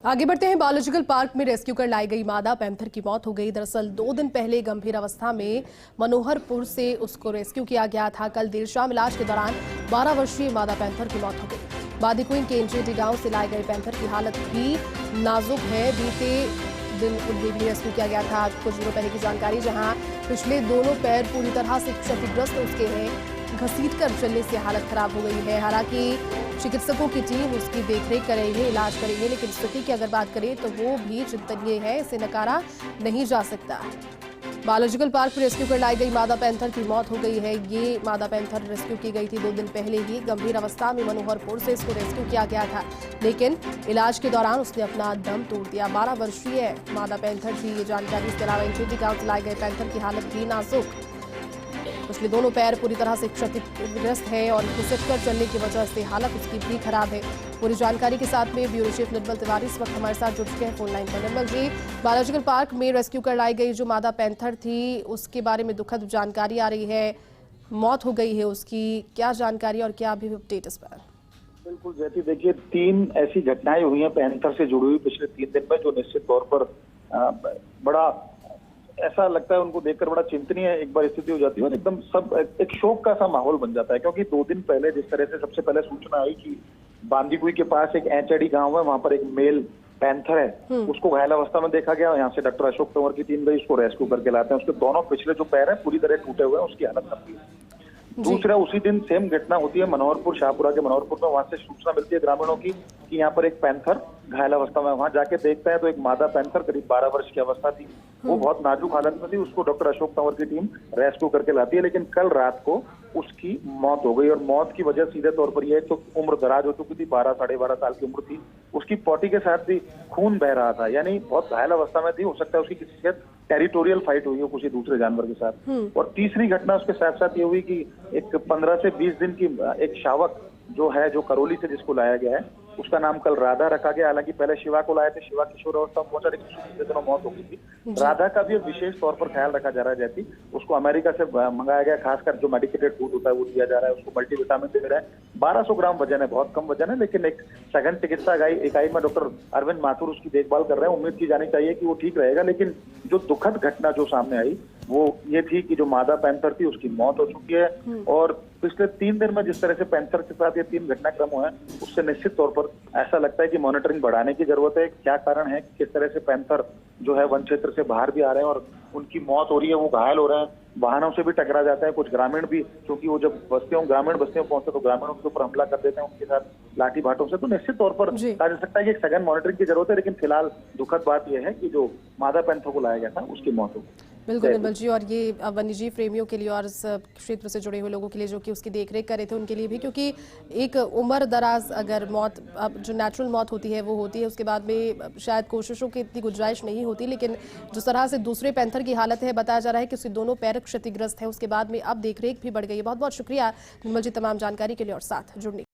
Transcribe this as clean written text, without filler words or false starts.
आगे बढ़ते हैं। बायोलॉजिकल पार्क में रेस्क्यू कर लाई गई मादा पैंथर की मौत हो गई। दरअसल 2 दिन पहले गंभीर अवस्था में मनोहरपुर से उसको रेस्क्यू किया गया था। कल देर शाम इलाज के दौरान 12 वर्षीय मादा पैंथर की मौत हो गई। बादीकुई के एनजेडी गांव से लाए गए पैंथर की हालत भी नाजुक है। बीते दिन उन्हें भी रेस्क्यू किया गया था। कुछ दिनों पहले की जानकारी, जहां पिछले दोनों पैर पूरी तरह से क्षतिग्रस्त उसके हैं। घसीट कर चलने से हालत खराब हो गई है। हालांकि चिकित्सकों की टीम उसकी देखरेख कर रही है, इलाज कर रही है, लेकिन स्थिति की अगर बात करें तो वो भी चिंतनीय है। इसे नकारा नहीं जा सकता। बायोलॉजिकल पार्क में रेस्क्यू कर लाई गई मादा पैंथर की मौत हो गई है। ये मादा पैंथर रेस्क्यू की गई थी 2 दिन पहले ही। गंभीर अवस्था में मनोहरपुर से इसको रेस्क्यू किया गया था, लेकिन इलाज के दौरान उसने अपना दम तोड़ दिया। 12 वर्षीय मादा पैंथर थी, ये जानकारी। इसके अलावा एनजेडी गांव से लाए गए पैंथर की हालत भी नाजुक। उसके दोनों पैर पूरी तरह से क्षतिग्रस्त है और घिसटकर चलने की वजह से हालत उसकी भी खराब है। पूरी जानकारी के साथ में ब्यूरो चीफ निर्मल तिवारी इस वक्त हमारे साथ जुड़ चुके हैं फोन लाइन पर। निर्मल जी, बायोलॉजिकल पार्क में रेस्क्यू कर लाई गई जो मादा पैंथर थी, उसके बारे में दुखद जानकारी आ रही है। मौत हो गई है उसकी, क्या जानकारी और क्या अभी अपडेट इस पर? बिल्कुल जैसी, देखिए 3 ऐसी घटनाएं हुई हैं पैंथर से जुड़ी हुई पिछले 3 दिन में, जो निश्चित तौर पर बड़ा ऐसा लगता है, उनको देखकर बड़ा चिंतनीय एक बार स्थिति हो जाती है और एकदम सब एक शोक का सा माहौल बन जाता है। क्योंकि 2 दिन पहले जिस तरह से सबसे पहले सूचना आई कि बांदीकुई के पास एक एचडी गांव है, वहां पर एक मेल पैंथर है, उसको घायल अवस्था में देखा गया। यहाँ से डॉक्टर अशोक तंवर की टीम गई, उसको रेस्क्यू करके लाते हैं। उसके दोनों पिछले जो पैर है पूरी तरह टूटे हुए हैं, उसकी हालत गंभीर है। दूसरा, उसी दिन सेम घटना होती है मनोहरपुर, शाहपुरा के मनोहरपुर में। वहां से सूचना मिलती है ग्रामीणों की कि यहाँ पर एक पैंथर घायल अवस्था में। वहां जाके देखते हैं तो एक मादा पैंथर करीब 12 वर्ष की अवस्था थी, वो बहुत नाजुक हालत में थी। उसको डॉक्टर अशोक तंवर की टीम रेस्क्यू करके लाती है, लेकिन कल रात को उसकी मौत हो गई। और मौत की वजह सीधे तौर पर यह है तो उम्र दराज हो चुकी थी, 12 साढ़े 12 साल की उम्र थी। उसकी पॉटी के साथ भी खून बह रहा था, यानी बहुत घायल अवस्था में थी। हो सकता है उसकी किसी से टेरिटोरियल फाइट हुई हो किसी दूसरे जानवर के साथ। और तीसरी घटना उसके साथ साथ ये हुई कि एक 15 से 20 दिन की एक शावक जो है, जो करौली से जिसको लाया गया है, उसका नाम कल राधा रखा गया। हालांकि पहले शिवा को लाए थे, शिवा किशोर अवस्था में पहुंचा, लेकिन उसकी दिनों मौत हो गई थी। राधा का भी विशेष तौर पर ख्याल रखा जा रहा है। जैसी उसको अमेरिका से मंगाया गया, खासकर जो मेडिकेटेड फूड होता है वो दिया जा रहा है, उसको मल्टीविटामिन दे रहा है। 1200 ग्राम वजन है, बहुत कम वजन है, लेकिन एक सघन चिकित्सा इकाई में डॉक्टर अरविंद माथुर उसकी देखभाल कर रहे हैं। उम्मीद की जानी चाहिए कि वो ठीक रहेगा। लेकिन जो दुखद घटना जो सामने आई वो ये थी कि जो मादा पैंथर थी उसकी मौत हो चुकी है। और पिछले 3 दिन में जिस तरह से पैंथर के साथ ये 3 घटनाक्रम हुए हैं, उससे निश्चित तौर पर ऐसा लगता है कि मॉनिटरिंग बढ़ाने की जरूरत है। क्या कारण है, किस तरह से पैंथर जो है वन क्षेत्र से बाहर भी आ रहे हैं और उनकी मौत हो रही है, वो घायल हो रहे हैं, वाहनों से भी टकरा जाते हैं। कुछ ग्रामीण भी, क्योंकि वो जब ग्रामीण बस्तियों पहुंचते तो ग्रामीणों के ऊपर हमला कर देते हैं उनके साथ लाठी भाटों से। तो निश्चित तौर पर कहा जा सकता है कि एक सघन मॉनिटरिंग की जरूरत है। लेकिन फिलहाल दुखद बात यह है कि जो मादा पैंथर को लाया गया था उसकी मौत हो गई। बिल्कुल निर्मल जी, और ये वन्यजीव प्रेमियों के लिए और इस क्षेत्र से जुड़े हुए लोगों के लिए जो कि उसकी देखरेख कर रहे थे, उनके लिए भी, क्योंकि एक उम्र दराज अगर मौत, जो नेचुरल मौत होती है वो होती है, उसके बाद में शायद कोशिशों की इतनी गुंजाइश नहीं होती। लेकिन जिस तरह से दूसरे पैंथर की हालत है, बताया जा रहा है कि उसके दोनों पैर क्षतिग्रस्त है, उसके बाद में अब देखरेख भी बढ़ गई है। बहुत बहुत शुक्रिया निर्मल जी तमाम जानकारी के लिए और साथ जुड़ने